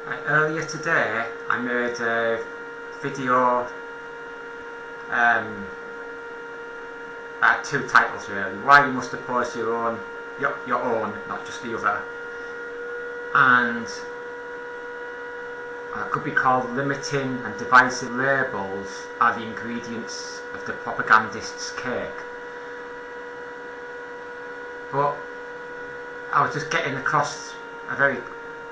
Earlier today I made a video, two titles really. Why you must oppose your own, not just the other. And it could be called Limiting and Divisive Labels are the ingredients of the propagandist's cake. But I was just getting across a very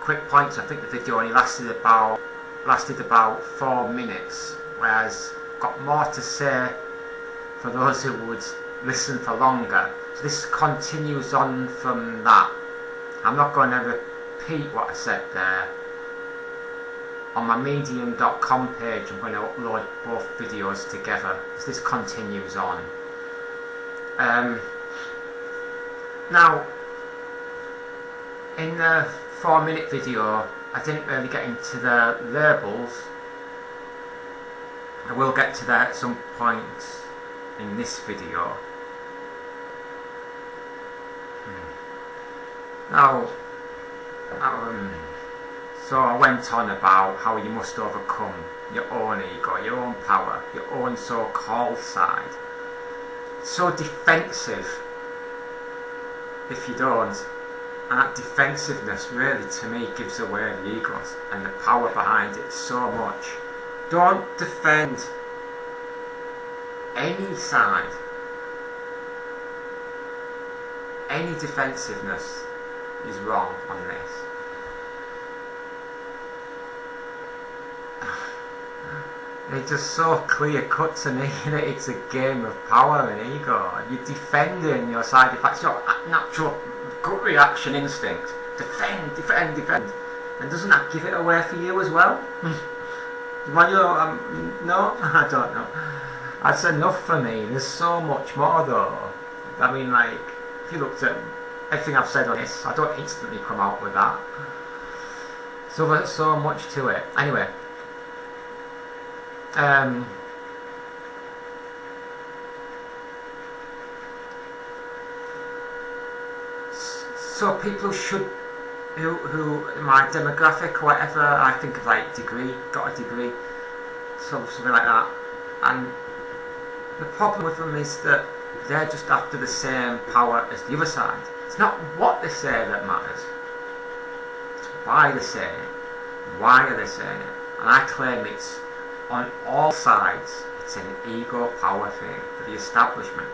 quick point. I think the video only lasted about 4 minutes, whereas I've got more to say for those who would listen for longer. So this continues on from that. I'm not going to repeat what I said there. On my medium.com page I'm going to upload both videos together, as this continues on. Now, in the 4-minute video I didn't really get into the labels. I will get to that at some point in this video. Now, so I went on about how you must overcome your own ego, your own power, your own so-called side. It's so defensive if you don't. And that defensiveness really, to me, gives away the egos and the power behind it so much. Don't defend any side. Any defensiveness is wrong on this. It's just so clear cut to me that it's a game of power and ego. You're defending your side. In fact, it's your natural gut reaction instinct. Defend, defend, defend. And doesn't that give it away for you as well? Well, no, I don't know. That's enough for me. There's so much more though. I mean, like, if you looked at everything I've said on this, I don't instantly come out with that. So there's so much to it. Anyway. So people who my demographic or whatever, I think of like got a degree, something like that, and the problem with them is that they're just after the same power as the other side. It's not what they say that matters, it's why they say it, why are they saying it, and I claim it's on all sides. It's an ego power thing for the establishment.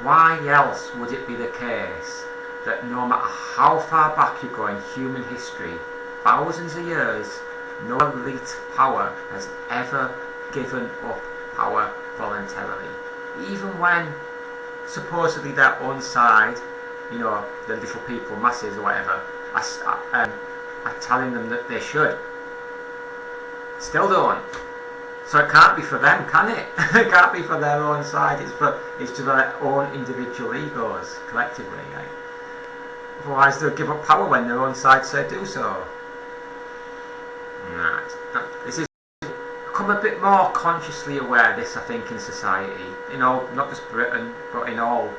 Why else would it be the case that no matter how far back you go in human history, thousands of years, no elite power has ever given up power voluntarily? Even when supposedly their own side, the little people, masses or whatever, are telling them that they should. Still don't. So it can't be for them, can it? It can't be for their own side. It's to their own individual egos, collectively. Right? Otherwise, they'll give up power when their own side say do so. This is become a bit more consciously aware of this, I think, in society. Not just Britain, but in all,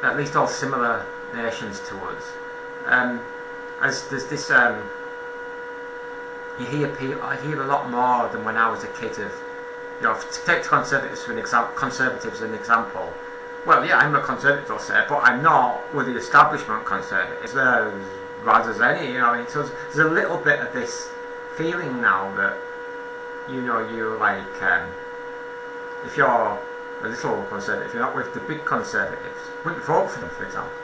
at least all similar nations to us. As there's this. I hear a lot more than when I was a kid of, to take conservatives as an example. Well, yeah, I'm a conservative, I'll say, but I'm not with the establishment conservatives. They're as bad as any, So there's a little bit of this feeling now that, you're like, if you're a little conservative, you're not with the big conservatives. Wouldn't vote for them, for example.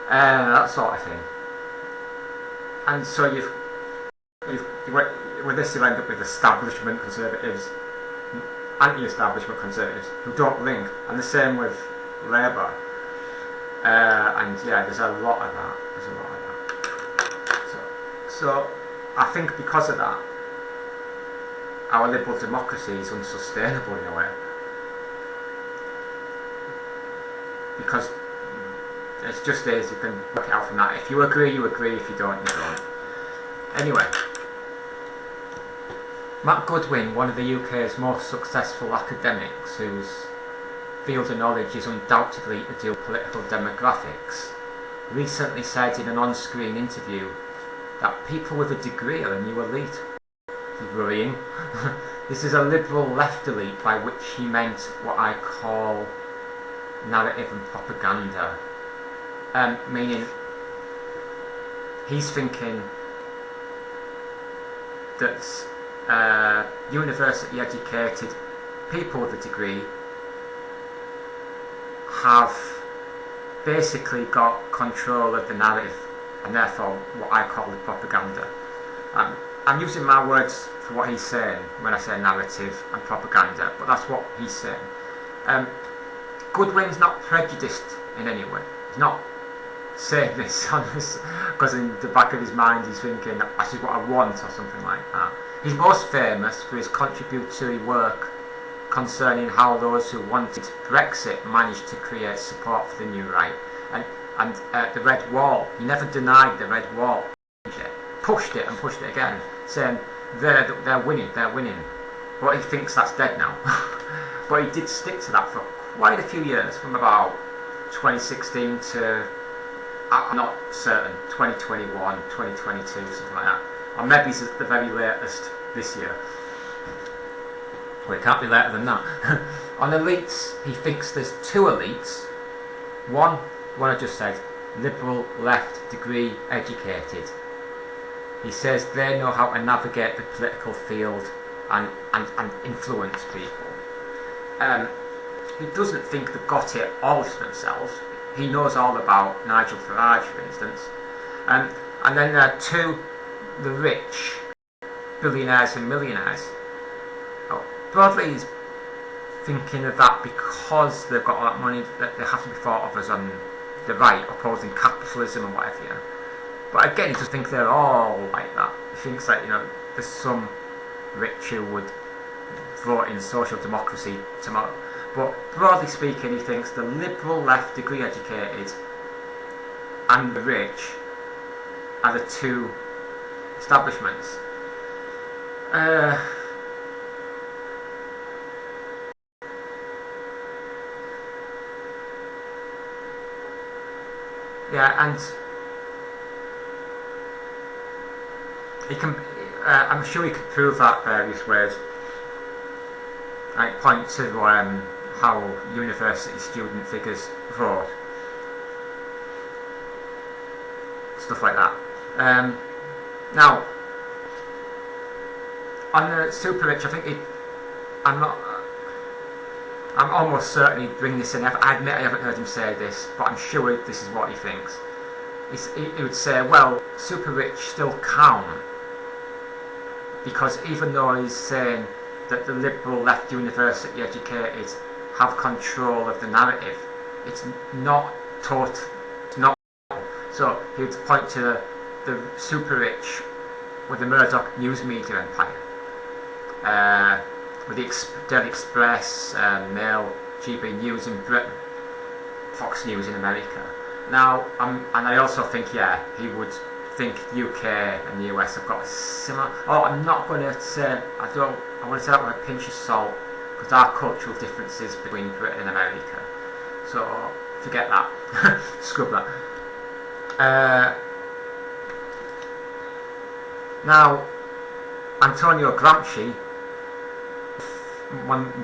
That sort of thing. And so with this you'll end up with establishment conservatives, anti-establishment conservatives who don't link, and the same with Labour. And yeah, there's a lot of that. So I think because of that, our liberal democracy is unsustainable in a way. Because it's just as you can work it out from that. If you agree, you agree. If you don't, you don't. Anyway. Matt Goodwin, one of the UK's most successful academics whose field of knowledge is undoubtedly to do with political demographics, recently said in an on-screen interview that people with a degree are a new elite. This is worrying. This is a liberal left elite, by which he meant what I call narrative and propaganda. Meaning, he's thinking that university educated people with a degree have basically got control of the narrative, and therefore what I call the propaganda. I'm using my words for what he's saying when I say narrative and propaganda, but that's what he's saying. Goodwin's not prejudiced in any way. He's not saying this because in the back of his mind he's thinking, this is what I want, or something like that. He's most famous for his contributory work concerning how those who wanted Brexit managed to create support for the new right. And the Red Wall, he never denied the Red Wall. Pushed it and pushed it again, saying they're winning. But he thinks that's dead now. But he did stick to that for quite a few years, from about 2016 to, I'm not certain, 2021, 2022, something like that. Or maybe it's the very latest this year. Well, it can't be later than that. On elites, he thinks there's two elites. One, what I just said, liberal, left, degree, educated. He says they know how to navigate the political field and influence people. He doesn't think they've got it all to themselves. He knows all about Nigel Farage, for instance. And then there are two, the rich, billionaires and millionaires. Broadly, he's thinking of that because they've got all that money that they have to be thought of as on the right, opposing capitalism and whatever. But again, he doesn't think they're all like that. He thinks that, there's some rich who would vote in social democracy tomorrow. But broadly speaking, he thinks the liberal left, degree educated, and the rich are the two establishments. Yeah, and he can. I'm sure he could prove that various ways. Like point to how university student figures vote, stuff like that. Now, on the super rich, I think I'm almost certain he'd bring this in. I admit I haven't heard him say this, but I'm sure this is what he thinks. He would say, well, super rich still count, because even though he's saying that the liberal left university educated have control of the narrative, it's not taught. It's not. So he would point to the super rich with the Murdoch news media empire, with the Daily Express, Mail, GB News in Britain, Fox News in America. Now, and I also think, he would think the UK and the US have got a similar. I'm not going to say, I want to say that with a pinch of salt, because there are cultural differences between Britain and America. So, forget that. Scrub that. Now, Antonio Gramsci,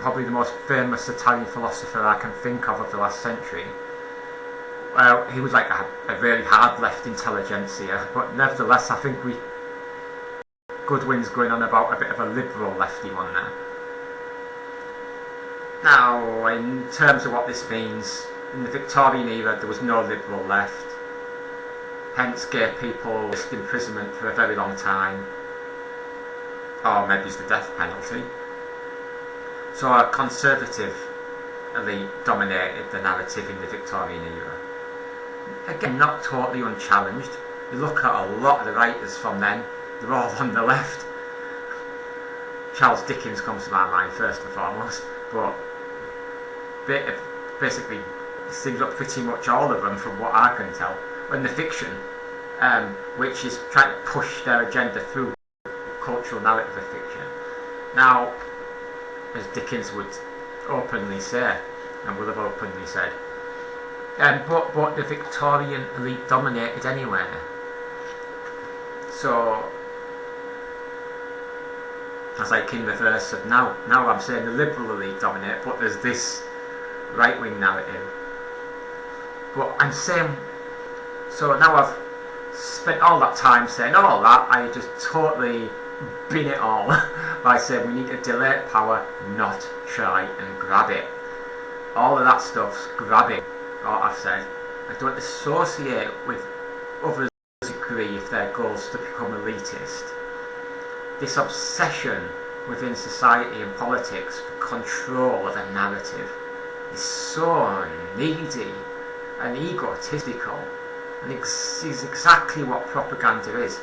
probably the most famous Italian philosopher I can think of the last century. He was like a really hard left intelligentsia, but nevertheless I think Goodwin's going on about a bit of a liberal lefty one there. Now, in terms of what this means, in the Victorian era there was no liberal left, hence gay people risked imprisonment for a very long time, or maybe it's the death penalty. So a conservative elite dominated the narrative in the Victorian era. Again, not totally unchallenged. You look at a lot of the writers from then, they're all on the left. Charles Dickens comes to my mind first and foremost, but basically it seems like pretty much all of them from what I can tell. In the fiction, which is trying to push their agenda through cultural narrative of fiction. Now, as Dickens would openly say, and will have openly said, but the Victorian elite dominated anyway. So, as like in reverse of now I'm saying the liberal elite dominate, but there's this right-wing narrative. But I'm saying, so now I've spent all that time saying all that, I just totally bin it all by saying we need to delay power, not try and grab it. All of that stuff's grabbing, what I've said. I don't associate with others agree if their goals to become elitist. This obsession within society and politics for control of a narrative is so needy and egotistical, and is exactly what propaganda is.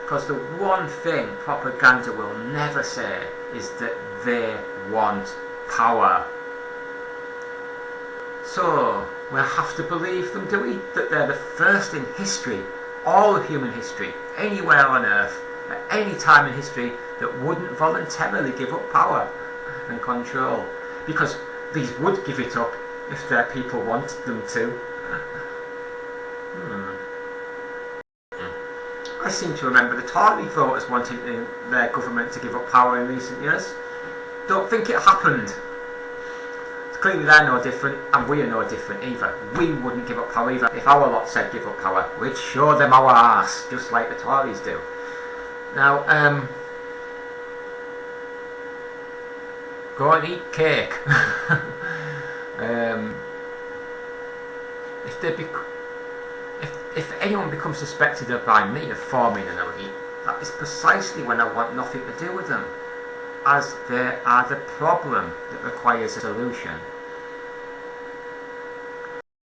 Because the one thing propaganda will never say is that they want power. So we have to believe them, do we? That they're the first in history, all of human history, anywhere on earth, at any time in history, that wouldn't voluntarily give up power and control. Because these would give it up if their people wanted them to. I seem to remember the Tory voters wanting their government to give up power in recent years. Don't think it happened. Clearly they're no different, and we are no different either. We wouldn't give up power either. If our lot said give up power, we'd show them our arse, just like the Tories do. Now, go and eat cake. If anyone becomes suspected by me of forming an elite, that is precisely when I want nothing to do with them, as they are the problem that requires a solution.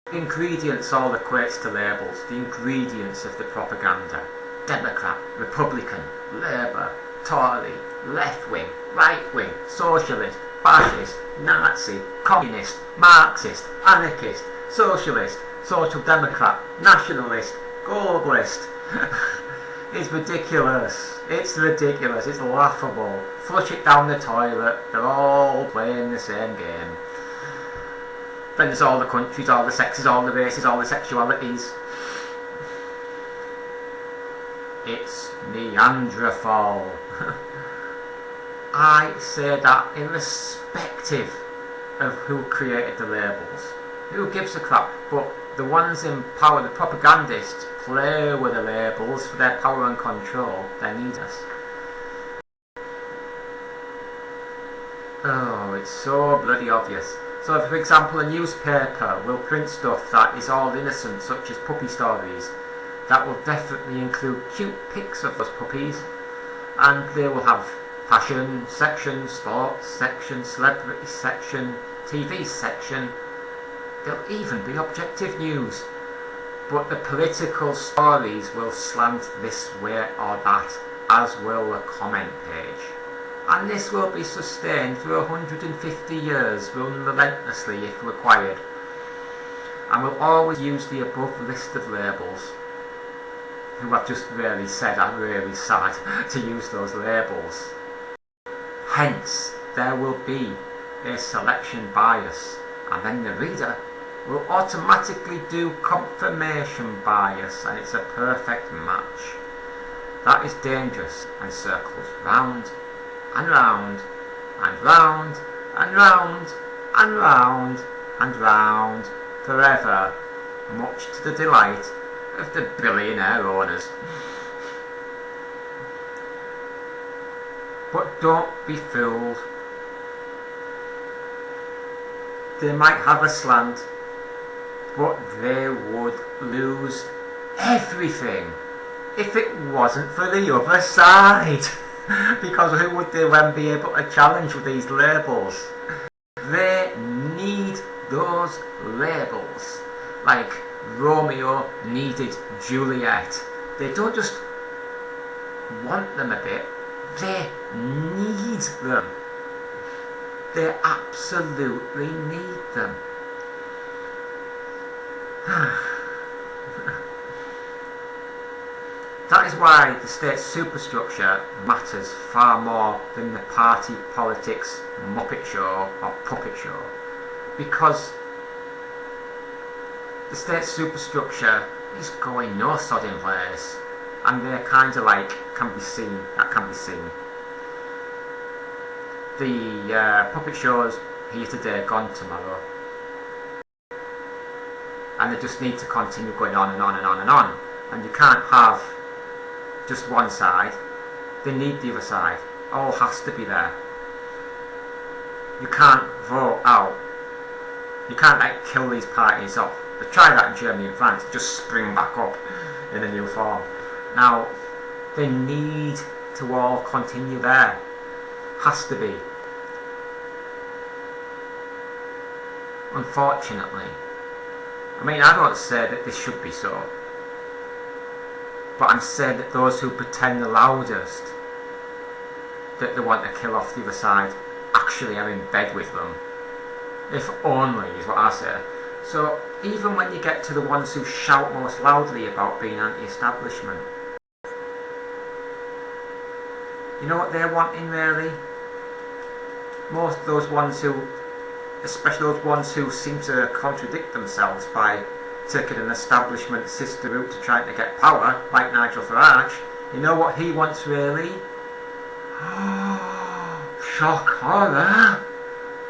The ingredients all equates to labels, the ingredients of the propaganda. Democrat, Republican, Labour, Tory, left-wing, right-wing, socialist, fascist, Nazi, communist, Marxist, anarchist, socialist, social democrat, nationalist, globalist. It's ridiculous. It's ridiculous. It's laughable. Flush it down the toilet. They're all playing the same game. Then there's all the countries, all the sexes, all the races, all the sexualities. It's Neanderthal. I say that irrespective of who created the labels. Who gives a crap? But the ones in power, the propagandists, play with the labels for their power and control. They need us. Oh, it's so bloody obvious. So, for example, a newspaper will print stuff that is all innocent, such as puppy stories. That will definitely include cute pics of those puppies, and they will have fashion section, sports section, celebrity section, TV section. There'll even be objective news. But the political stories will slant this way or that, as will the comment page. And this will be sustained for 150 years, run relentlessly if required. And will always use the above list of labels. Who I've just really said I'm really sad to use those labels. Hence, there will be a selection bias, and then the reader will automatically do confirmation bias, and it's a perfect match. That is dangerous and circles round and round and round and round and round and round forever, much to the delight of the billionaire owners. But don't be fooled. They might have a slant, but they would lose everything if it wasn't for the other side. Because who would they then be able to challenge with these labels? They need those labels. Like Romeo needed Juliet. They don't just want them a bit, they need them. They absolutely need them. That is why the state superstructure matters far more than the party politics muppet show or puppet show. Because the state superstructure is going no sodding place. and they're kind of like can be seen. The puppet shows here today, gone tomorrow, and they just need to continue going on and on and on and on. And you can't have just one side. They need the other side. All has to be there. You can't vote out. You can't like kill these parties off. They tried that in Germany and France, just spring back up in a new form. Now, they need to all continue there. Has to be. Unfortunately. I mean, I don't say that this should be so. But I'm saying that those who pretend the loudest that they want to kill off the other side actually are in bed with them. If only, is what I say. So, even when you get to the ones who shout most loudly about being anti-establishment, you know what they're wanting really? Most of those ones who, especially those ones who seem to contradict themselves by taking an establishment sister route to trying to get power, like Nigel Farage, you know what he wants really? Shock horror!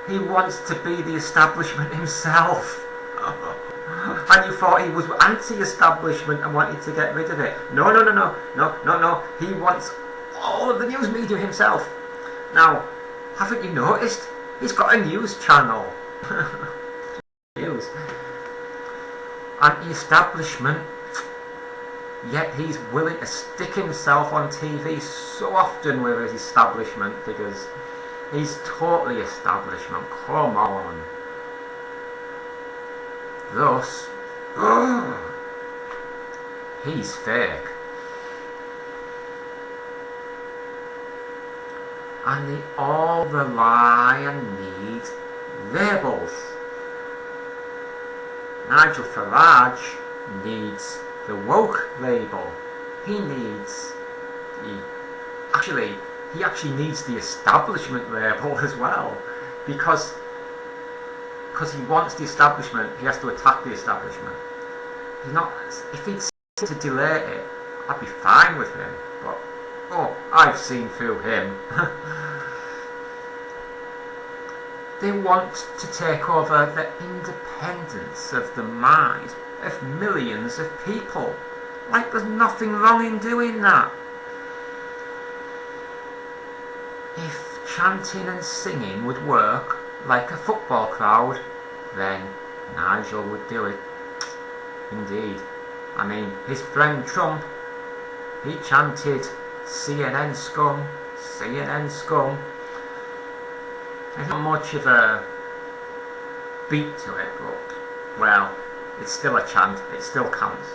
He wants to be the establishment himself. And you thought he was anti-establishment and wanted to get rid of it. No. He wants all of the news media himself. Now, haven't you noticed? He's got a news channel. News. Anti-establishment. Yet he's willing to stick himself on TV so often with his establishment figures. He's totally establishment. Come on. Thus, he's fake. And they all rely and need labels. Nigel Farage needs the woke label. He actually needs the establishment label as well, because he wants the establishment. He has to attack the establishment. He's not. If he'd to delay it, I'd be fine with him. But I've seen through him. They want to take over the independence of the mind of millions of people. Like there's nothing wrong in doing that. If chanting and singing would work like a football crowd, then Nigel would do it. Indeed. I mean, his friend Trump, he chanted CNN scum, CNN scum. There's not much of a beat to it, but, well, it's still a chant, it still counts.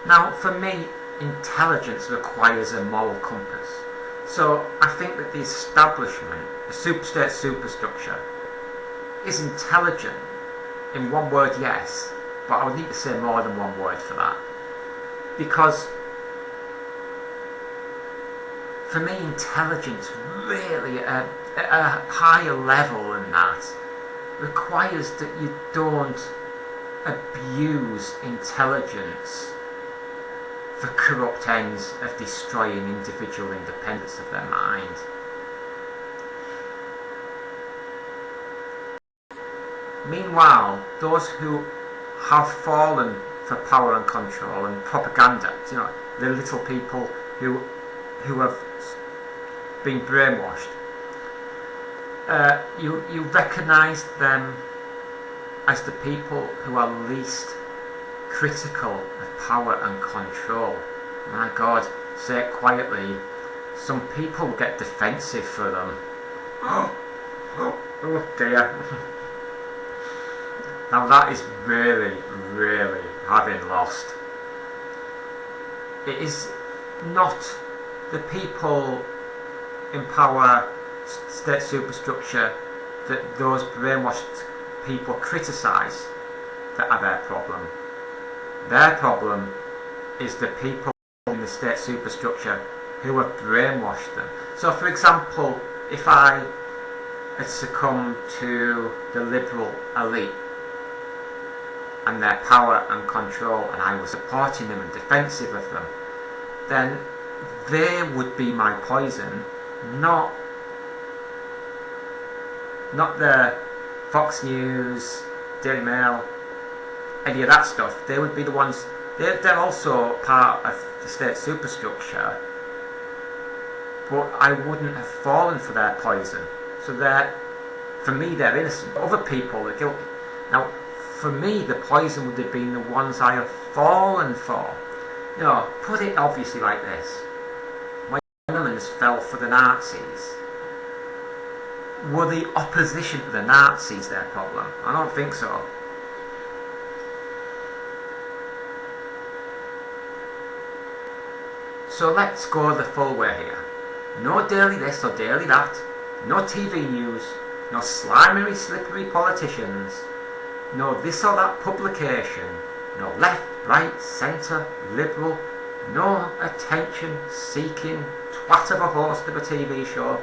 Now, for me, intelligence requires a moral compass. So, I think that the establishment, the superstate superstructure, is intelligent. In one word, yes, but I would need to say more than one word for that. Because, for me, intelligence really, at a higher level than that, requires that you don't abuse intelligence for corrupt ends of destroying individual independence of their mind. Meanwhile, those who have fallen for power and control and propaganda, the little people who have been brainwashed, you recognise them as the people who are least critical of power and control. My God, say it quietly, some people get defensive for them. Oh dear. Now that is really, really having lost. It is not the people in power, state superstructure, that those brainwashed people criticise that are their problem. Their problem is the people in the state superstructure who have brainwashed them. So, for example, if I had succumbed to the liberal elite, and their power and control, and I was supporting them and defensive of them, then they would be my poison, not the Fox News, Daily Mail, any of that stuff. They would be the ones. They're also part of the state superstructure, but I wouldn't have fallen for their poison. So for me, they're innocent. Other people are guilty. Now, for me, the poison would have been the ones I have fallen for. You know, put it obviously like this. When Germans fell for the Nazis, were the opposition to the Nazis their problem? I don't think so. So let's go the full way here. No daily this or daily that. No TV news. No slimy, slippery politicians. No this or that publication. No left, right, centre, liberal. No attention-seeking twat of a host of a TV show.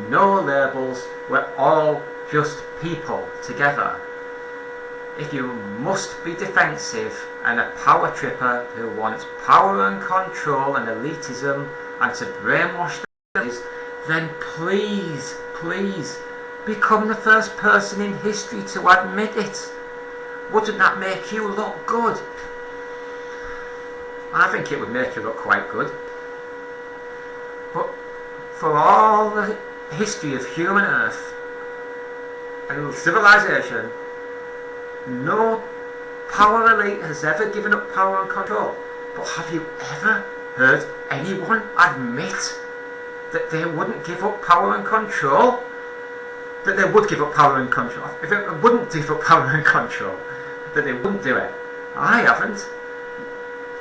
No labels. We're all just people together. If you must be defensive and a power tripper who wants power and control and elitism and to brainwash the then please, please become the first person in history to admit it. Wouldn't that make you look good? I think it would make you look quite good. But for all the history of human earth and civilization, no power elite has ever given up power and control. But have you ever heard anyone admit that they wouldn't give up power and control? That they would give up power and control. If they wouldn't give up power and control, that they wouldn't do it. I haven't.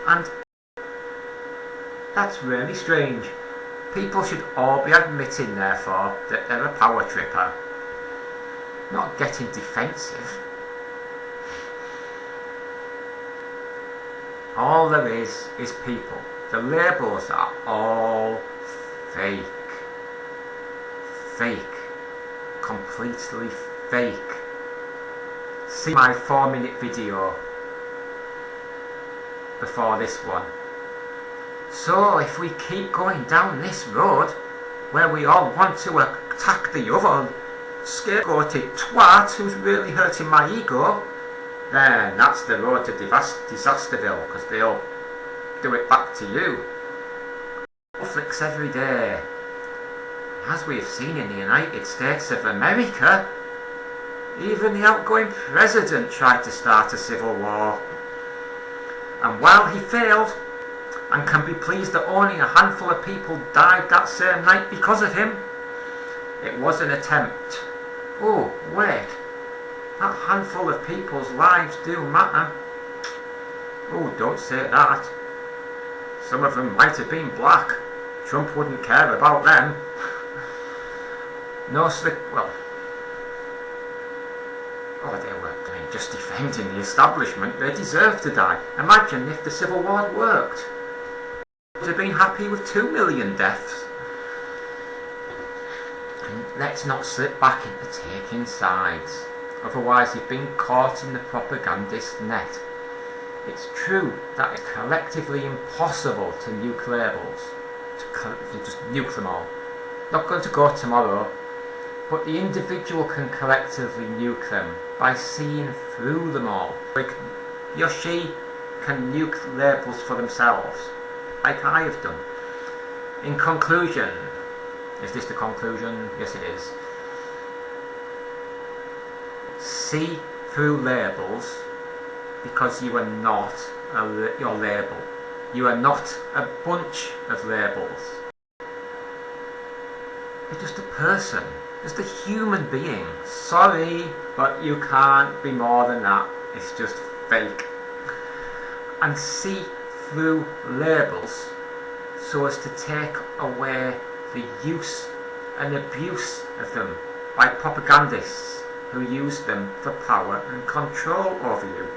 And that's really strange. People should all be admitting, therefore, that they're a power tripper. Not getting defensive. All there is people. The labels are all fake. Fake. Completely fake. See my 4-minute video before this one. So if we keep going down this road where we all want to attack the other scapegoated twat who's really hurting my ego, then that's the road to Disasterville, because they'll do it back to you. Conflicts every day. As we have seen in the United States of America, even the outgoing president tried to start a civil war. And while he failed, and can be pleased that only a handful of people died that same night because of him, it was an attempt. Oh, wait. That handful of people's lives do matter. Oh, don't say that. Some of them might have been black. Trump wouldn't care about them. No slick. Well. Oh, they were just defending the establishment. They deserve to die. Imagine if the Civil War had worked. Would have been happy with 2 million deaths. And let's not slip back into taking sides. Otherwise you've been caught in the propagandist net. It's true that it's collectively impossible to nuke labels. To just nuke them all. Not going to go tomorrow, but the individual can collectively nuke them by seeing through them all. Like he or she can nuke labels for themselves, like I have done. In conclusion, is this the conclusion? Yes, it is. See through labels because you are not your label. You are not a bunch of labels. You're just a person, just a human being. Sorry, but you can't be more than that. It's just fake. And see through labels so as to take away the use and abuse of them by propagandists who use them for power and control over you.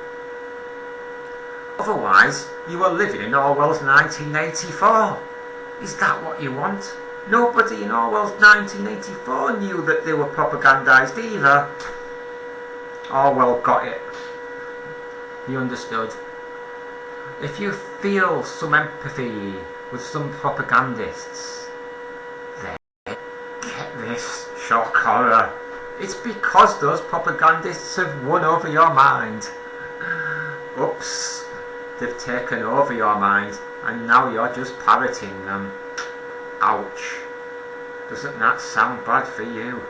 Otherwise, you are living in Orwell's 1984. Is that what you want? Nobody in Orwell's 1984 knew that they were propagandised either. Orwell got it. He understood. If you feel some empathy with some propagandists, then get this, shock horror. It's because those propagandists have won over your mind. Oops, they've taken over your mind and now you're just parroting them. Ouch. Doesn't that sound bad for you?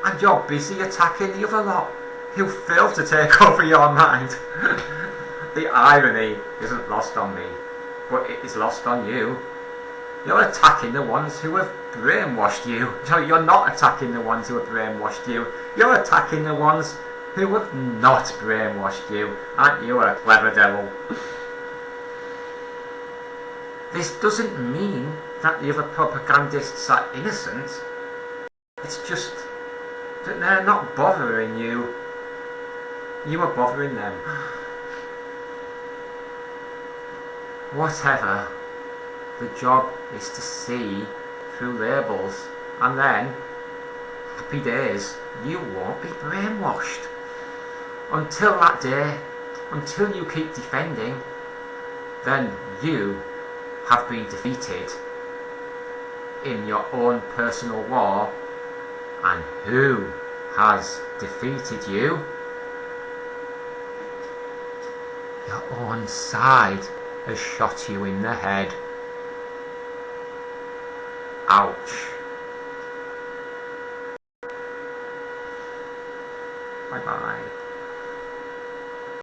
And you're busy attacking the other lot who failed to take over your mind. The irony isn't lost on me, but it is lost on you. You're attacking the ones who have brainwashed you. No, you're not attacking the ones who have brainwashed you. You're attacking the ones who have not brainwashed you. Aren't you a clever devil? This doesn't mean that the other propagandists are innocent. It's just that they're not bothering you. You are bothering them. Whatever. The job is to see through labels, and then, happy days, you won't be brainwashed. Until that day, until you keep defending, then you have been defeated in your own personal war. And who has defeated you? Your own side has shot you in the head. Ouch. Bye bye.